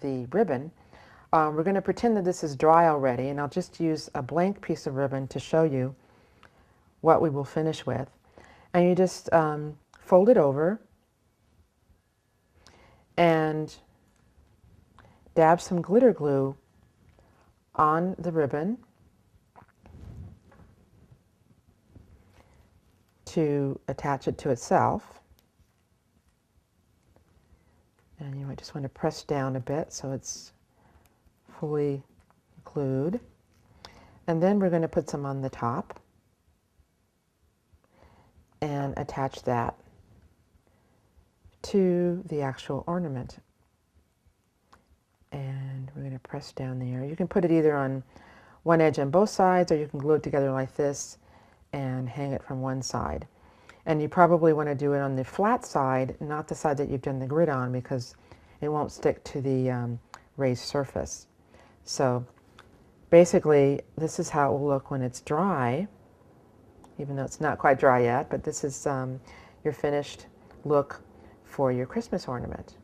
the ribbon, we're going to pretend that this is dry already, and I'll just use a blank piece of ribbon to show you what we will finish with. And you just fold it over and dab some glitter glue on the ribbon to attach it to itself. And you might just want to press down a bit so it's fully glued. And then we're going to put some on the top and attach that to the actual ornament. And we're going to press down there. You can put it either on one edge on both sides, or you can glue it together like this and hang it from one side. And you probably want to do it on the flat side, not the side that you've done the grid on, because it won't stick to the raised surface. So basically, this is how it will look when it's dry, even though it's not quite dry yet, but this is your finished look for your Christmas ornament.